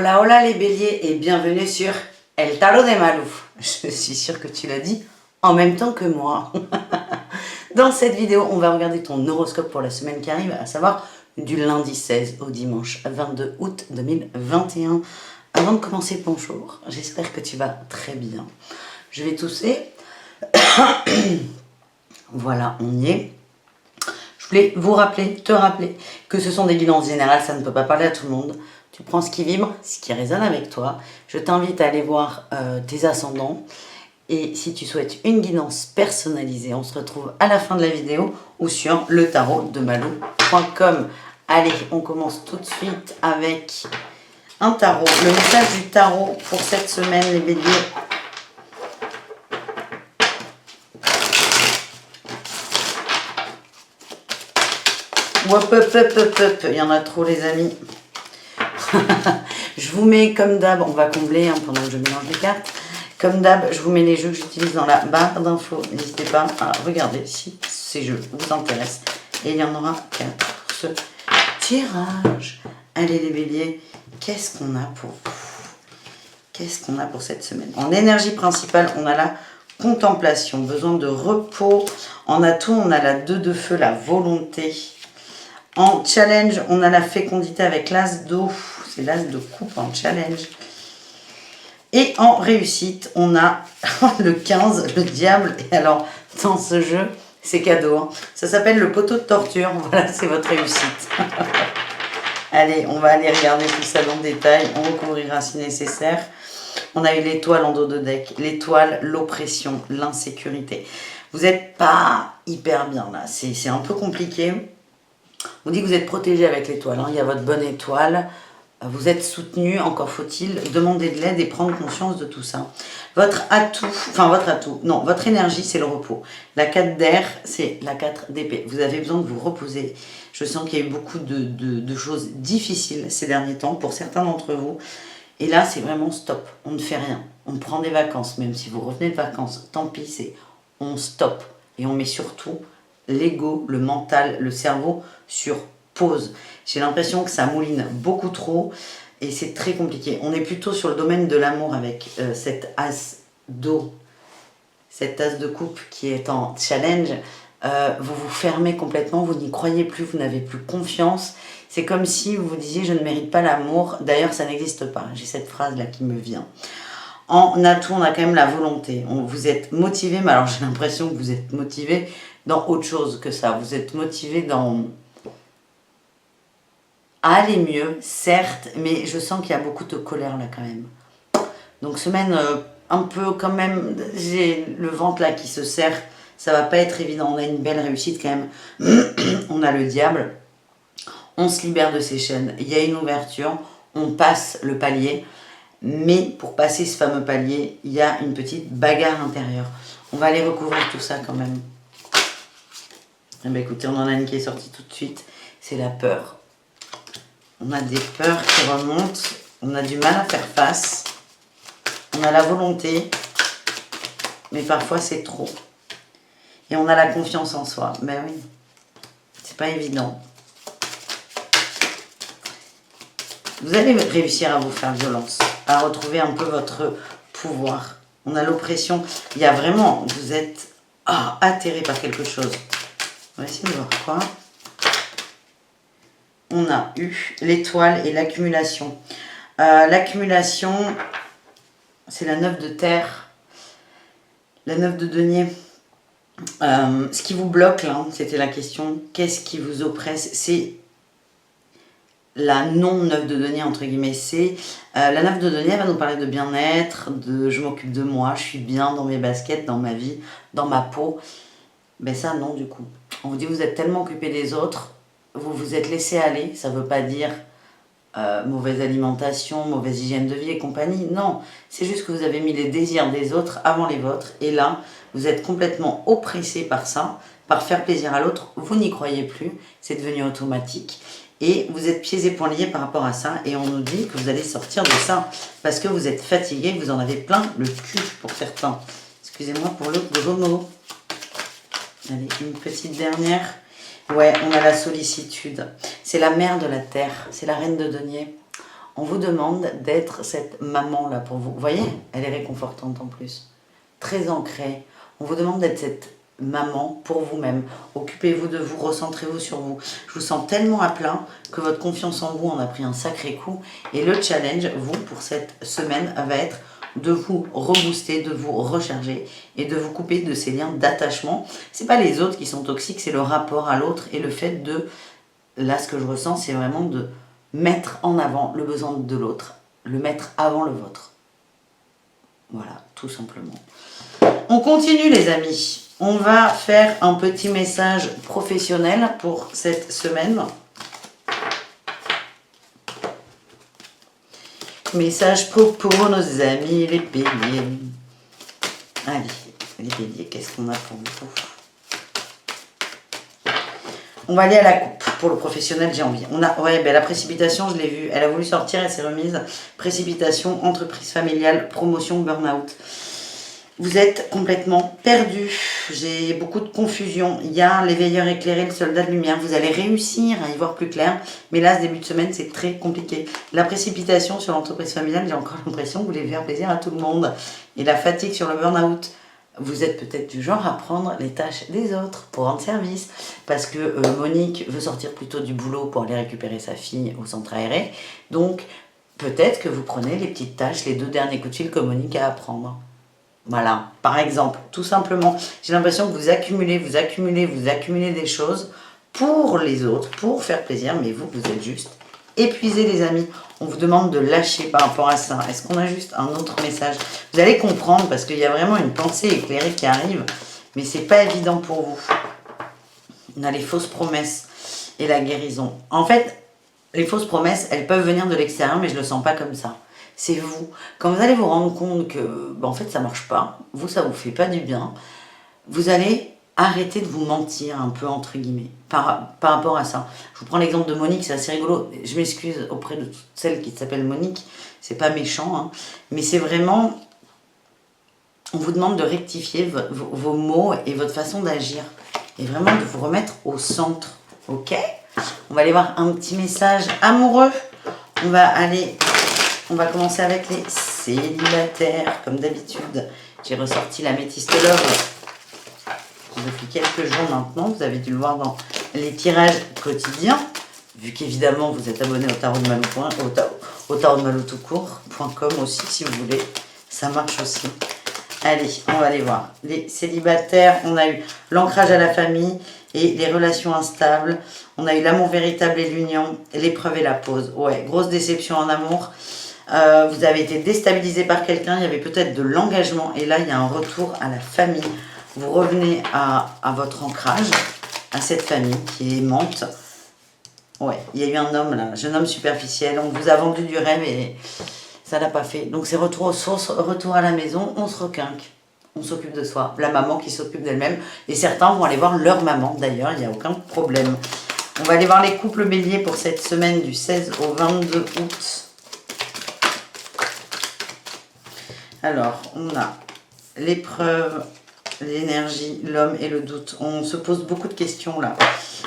Hola, hola les béliers et bienvenue sur El Tarot de Malou. Je suis sûre que tu l'as dit en même temps que moi. Dans cette vidéo, on va regarder ton horoscope pour la semaine qui arrive, à savoir du lundi 16 au dimanche 22 août 2021. Avant de commencer, bonjour, j'espère que tu vas très bien. Je vais tousser. Voilà, on y est. Je voulais vous rappeler, te rappeler que ce sont des guidances générales, ça ne peut pas parler à tout le monde. Tu prends ce qui vibre, ce qui résonne avec toi. Je t'invite à aller voir tes ascendants. Et si tu souhaites une guidance personnalisée, on se retrouve à la fin de la vidéo ou sur le tarot de malou.com. Allez, on commence tout de suite avec un tarot. Le message du tarot pour cette semaine, les béliers. Hop, hop, hop, hop, hop. Il y en a trop, les amis. Je vous mets comme d'hab, on va combler pendant que je mélange les cartes. Comme d'hab, je vous mets les jeux que j'utilise dans la barre d'infos. N'hésitez pas à regarder si ces jeux vous intéressent. Et il y en aura 4 pour ce tirage. Allez les béliers, qu'est-ce qu'on a pour vous? Qu'est-ce qu'on a pour cette semaine? En énergie principale, on a la contemplation, besoin de repos. En atout, on a la 2 de feu, la volonté. En challenge, on a la fécondité avec l'as d'eau. C'est l'as de coupe en challenge. Et en réussite, on a le 15, le diable. Et alors, dans ce jeu, c'est cadeau. Hein. Ça s'appelle le poteau de torture. Voilà, c'est votre réussite. Allez, on va aller regarder tout ça dans le détail. On recouvrira si nécessaire. On a eu l'étoile en dos de deck. L'étoile, l'oppression, l'insécurité. Vous n'êtes pas hyper bien là. C'est un peu compliqué. On dit que vous êtes protégé avec l'étoile, hein. Il y a votre bonne étoile, vous êtes soutenu, encore faut-il demander de l'aide et prendre conscience de tout ça. Votre énergie, c'est le repos. La 4 d'air, c'est la 4 d'épée. Vous avez besoin de vous reposer. Je sens qu'il y a eu beaucoup de choses difficiles ces derniers temps pour certains d'entre vous. Et là, c'est vraiment stop, on ne fait rien. On prend des vacances, même si vous revenez de vacances, tant pis, c'est on stop. Et on met surtout l'ego, le mental, le cerveau sur pause. J'ai l'impression que ça mouline beaucoup trop et c'est très compliqué. On est plutôt sur le domaine de l'amour avec cette as d'eau, cette as de coupe qui est en challenge. Vous vous fermez complètement, vous n'y croyez plus, vous n'avez plus confiance. C'est comme si vous vous disiez je ne mérite pas l'amour. D'ailleurs, ça n'existe pas. J'ai cette phrase là qui me vient. En atout, on a quand même la volonté. Vous êtes motivé, mais alors j'ai l'impression que vous êtes motivé dans autre chose que ça. Vous êtes motivé dans à aller mieux, certes, mais je sens qu'il y a beaucoup de colère là quand même. Donc semaine un peu quand même, j'ai le ventre là qui se serre, ça va pas être évident. On a une belle réussite quand même. On a le diable, on se libère de ses chaînes, il y a une ouverture, on passe le palier. Mais pour passer ce fameux palier, il y a une petite bagarre intérieure. On va aller recouvrir tout ça quand même. Eh bien, écoutez, on en a une qui est sortie tout de suite. C'est la peur. On a des peurs qui remontent. On a du mal à faire face. On a la volonté. Mais parfois, c'est trop. Et on a la confiance en soi. Ben oui, c'est pas évident. Vous allez réussir à vous faire violence, à retrouver un peu votre pouvoir. On a l'oppression. Il y a vraiment, vous êtes atterré par quelque chose. On va essayer de voir quoi. On a eu l'étoile et l'accumulation. L'accumulation, c'est la 9 de terre, la 9 de denier. Ce qui vous bloque là, c'était la question. Qu'est-ce qui vous oppresse? C'est la non-9 de denier, entre guillemets, c'est la 9 de denier va nous parler de bien-être, de je m'occupe de moi, je suis bien dans mes baskets, dans ma vie, dans ma peau. Ben ça, non, du coup. On vous dit, vous êtes tellement occupé des autres, vous vous êtes laissé aller, ça ne veut pas dire mauvaise alimentation, mauvaise hygiène de vie et compagnie. Non, c'est juste que vous avez mis les désirs des autres avant les vôtres, et là, vous êtes complètement oppressé par ça, par faire plaisir à l'autre, vous n'y croyez plus, c'est devenu automatique. Et vous êtes pieds et poings liés par rapport à ça. Et on nous dit que vous allez sortir de ça. Parce que vous êtes fatigué, vous en avez plein le cul pour certains. Excusez-moi pour le gros mot. Allez, une petite dernière. Ouais, on a la sollicitude. C'est la mère de la terre. C'est la reine de denier. On vous demande d'être cette maman-là pour vous. Vous voyez, elle est réconfortante en plus. Très ancrée. On vous demande d'être cette maman pour vous-même. Occupez-vous de vous, recentrez-vous sur vous. Je vous sens tellement à plein que votre confiance en vous en a pris un sacré coup. Et le challenge, vous, pour cette semaine, va être de vous rebooster, de vous recharger et de vous couper de ces liens d'attachement. C'est pas les autres qui sont toxiques, c'est le rapport à l'autre et le fait de... Là, ce que je ressens, c'est vraiment de mettre en avant le besoin de l'autre, le mettre avant le vôtre. Voilà, tout simplement. On continue les amis. On va faire un petit message professionnel pour cette semaine. Message pour nos amis les béliers. Allez, les béliers, qu'est-ce qu'on a pour vous? On va aller à la coupe. Pour le professionnel, j'ai envie. La précipitation, je l'ai vue. Elle a voulu sortir, elle s'est remise. Précipitation, entreprise familiale, promotion, burn-out. Vous êtes complètement perdu. J'ai beaucoup de confusion. Il y a l'éveilleur éclairé, le soldat de lumière. Vous allez réussir à y voir plus clair. Mais là, ce début de semaine, c'est très compliqué. La précipitation sur l'entreprise familiale, j'ai encore l'impression que vous voulez faire plaisir à tout le monde. Et la fatigue sur le burn-out. Vous êtes peut-être du genre à prendre les tâches des autres pour rendre service. Parce que Monique veut sortir plus tôt du boulot pour aller récupérer sa fille au centre aéré. Donc, peut-être que vous prenez les petites tâches, les 2 derniers coups de fil que Monique a à prendre. Voilà, par exemple, tout simplement. J'ai l'impression que vous accumulez des choses pour les autres, pour faire plaisir. Mais vous êtes juste épuisés les amis. On vous demande de lâcher par rapport à ça. Est-ce qu'on a juste un autre message? Vous allez comprendre parce qu'il y a vraiment une pensée éclairée qui arrive. Mais c'est pas évident pour vous. On a les fausses promesses et la guérison. En fait, les fausses promesses, elles peuvent venir de l'extérieur, mais je ne le sens pas comme ça. C'est vous. Quand vous allez vous rendre compte que, en fait, ça ne marche pas, vous, ça ne vous fait pas du bien, vous allez arrêter de vous mentir un peu, entre guillemets, par rapport à ça. Je vous prends l'exemple de Monique, c'est assez rigolo. Je m'excuse auprès de toutes celles qui s'appellent Monique, c'est pas méchant, hein, mais c'est vraiment... On vous demande de rectifier vos mots et votre façon d'agir. Et vraiment de vous remettre au centre. Ok? On va aller voir un petit message amoureux. On va commencer avec les célibataires. Comme d'habitude, j'ai ressorti la Métiste Love. Depuis quelques jours maintenant, vous avez dû le voir dans les tirages quotidiens. Vu qu'évidemment, vous êtes abonné au tarot de Malou, au tarot de Malou tout court.com aussi, si vous voulez. Ça marche aussi. Allez, on va aller voir. Les célibataires, on a eu l'ancrage à la famille et les relations instables. On a eu l'amour véritable et l'union, l'épreuve et la pause. Ouais, grosse déception en amour. Vous avez été déstabilisé par quelqu'un. Il y avait peut-être de l'engagement. Et là, il y a un retour à la famille. Vous revenez à votre ancrage, à cette famille qui est aimante. Ouais, il y a eu un homme là, un jeune homme superficiel. On vous a vendu du rêve et... ça l'a pas fait. Donc c'est retour aux sources, retour à la maison, on se requinque. On s'occupe de soi. La maman qui s'occupe d'elle-même. Et certains vont aller voir leur maman d'ailleurs, il n'y a aucun problème. On va aller voir les couples béliers pour cette semaine du 16 au 22 août. Alors, on a l'épreuve, l'énergie, l'homme et le doute. On se pose beaucoup de questions là.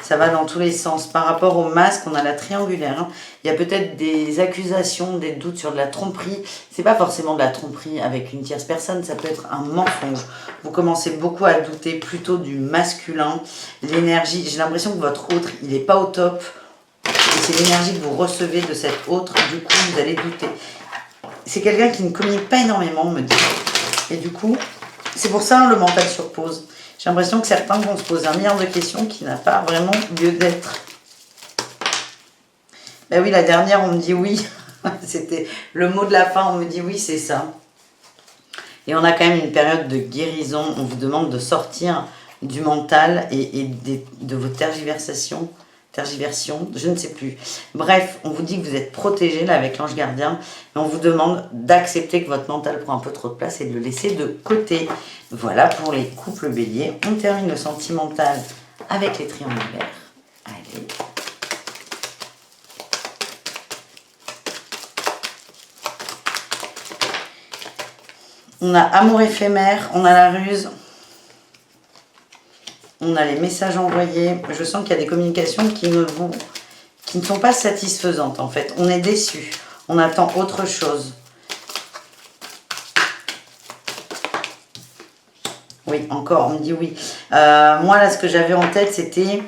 Ça va dans tous les sens. Par rapport au masque, on a la triangulaire. Hein. Il y a peut-être des accusations, des doutes sur de la tromperie. C'est pas forcément de la tromperie avec une tierce personne, ça peut être un mensonge. Vous commencez beaucoup à douter plutôt du masculin. L'énergie, j'ai l'impression que votre autre, il n'est pas au top. Et c'est l'énergie que vous recevez de cet autre. Du coup, vous allez douter. C'est quelqu'un qui ne communique pas énormément, on me dit. Et du coup, c'est pour ça le mental sur pause. J'ai l'impression que certains vont se poser un milliard de questions qui n'a pas vraiment lieu d'être. Ben oui, la dernière, on me dit oui. C'était le mot de la fin, on me dit oui, c'est ça. Et on a quand même une période de guérison. On vous demande de sortir du mental et de vos tergiversions, je ne sais plus. Bref, on vous dit que vous êtes protégé là avec l'ange gardien. Et on vous demande d'accepter que votre mental prend un peu trop de place et de le laisser de côté. Voilà pour les couples béliers. On termine le sentimental avec les triangulaires. Allez. On a amour éphémère, on a la ruse. On a les messages envoyés. Je sens qu'il y a des communications qui ne sont pas satisfaisantes en fait. On est déçu. On attend autre chose. Oui, encore, on me dit oui. Moi, là, ce que j'avais en tête, c'était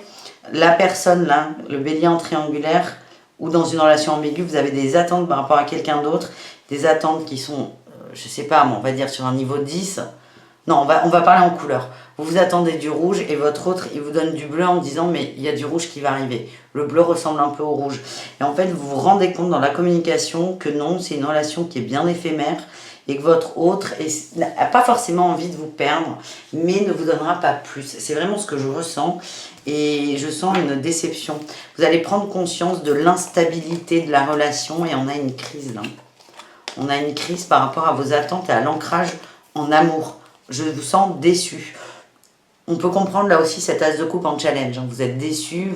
la personne, là, le bélier en triangulaire, ou dans une relation ambiguë, vous avez des attentes par rapport à quelqu'un d'autre, des attentes qui sont, je sais pas, on va dire sur un niveau 10. Non, on va parler en couleur. Vous vous attendez du rouge et votre autre, il vous donne du bleu en disant mais il y a du rouge qui va arriver. Le bleu ressemble un peu au rouge. Et en fait, vous vous rendez compte dans la communication que non, c'est une relation qui est bien éphémère et que votre autre n'a pas forcément envie de vous perdre, mais ne vous donnera pas plus. C'est vraiment ce que je ressens et je sens une déception. Vous allez prendre conscience de l'instabilité de la relation et on a une crise là. On a une crise par rapport à vos attentes et à l'ancrage en amour. Je vous sens déçu. On peut comprendre là aussi cet as de coupe en challenge. Vous êtes déçu,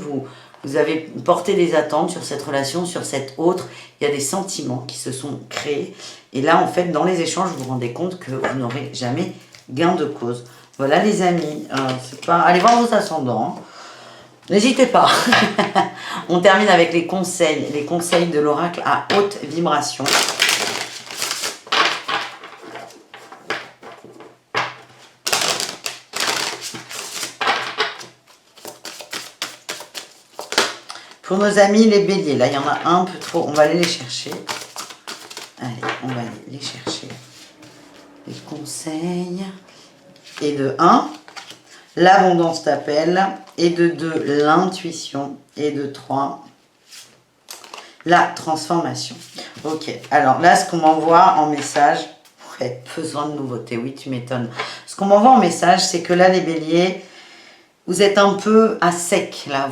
vous avez porté des attentes sur cette relation, sur cette autre. Il y a des sentiments qui se sont créés. Et là, en fait, dans les échanges, vous vous rendez compte que vous n'aurez jamais gain de cause. Voilà les amis. Allez voir vos ascendants. Hein. N'hésitez pas. On termine avec les conseils de l'oracle à haute vibration. Pour nos amis les béliers, là il y en a un peu trop, on va aller les chercher. Allez, on va aller les chercher. Les conseils. Et de 1, l'abondance t'appelle. Et de 2, l'intuition. Et de 3, la transformation. Ok, alors là ce qu'on m'envoie en message, ouais, besoin de nouveautés, oui tu m'étonnes. Ce qu'on m'envoie en message, c'est que là les béliers, vous êtes un peu à sec, là,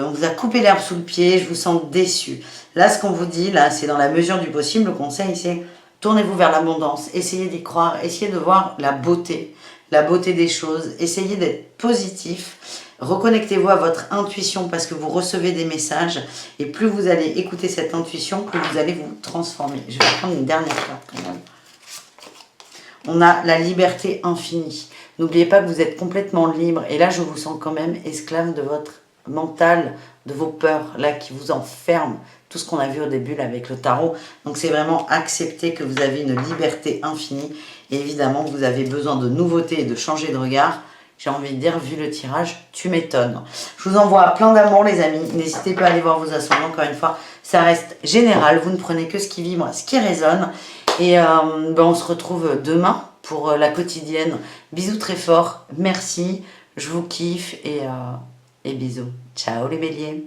on vous a coupé l'herbe sous le pied, je vous sens déçu. Là, ce qu'on vous dit, là, c'est dans la mesure du possible, le conseil, c'est tournez-vous vers l'abondance, essayez d'y croire, essayez de voir la beauté des choses, essayez d'être positif, reconnectez-vous à votre intuition parce que vous recevez des messages et plus vous allez écouter cette intuition, plus vous allez vous transformer. Je vais prendre une dernière carte quand même. On a la liberté infinie. N'oubliez pas que vous êtes complètement libre. Et là, je vous sens quand même esclave de votre mental, de vos peurs, là, qui vous enferment. Tout ce qu'on a vu au début, là, avec le tarot. Donc, c'est vraiment accepter que vous avez une liberté infinie. Et évidemment, vous avez besoin de nouveautés et de changer de regard. J'ai envie de dire, vu le tirage, tu m'étonnes. Je vous envoie plein d'amour, les amis. N'hésitez pas à aller voir vos ascendants. Encore une fois, ça reste général. Vous ne prenez que ce qui vibre, ce qui résonne. Et on se retrouve demain pour la quotidienne. Bisous très forts. Merci. Je vous kiffe et bisous. Ciao les béliers.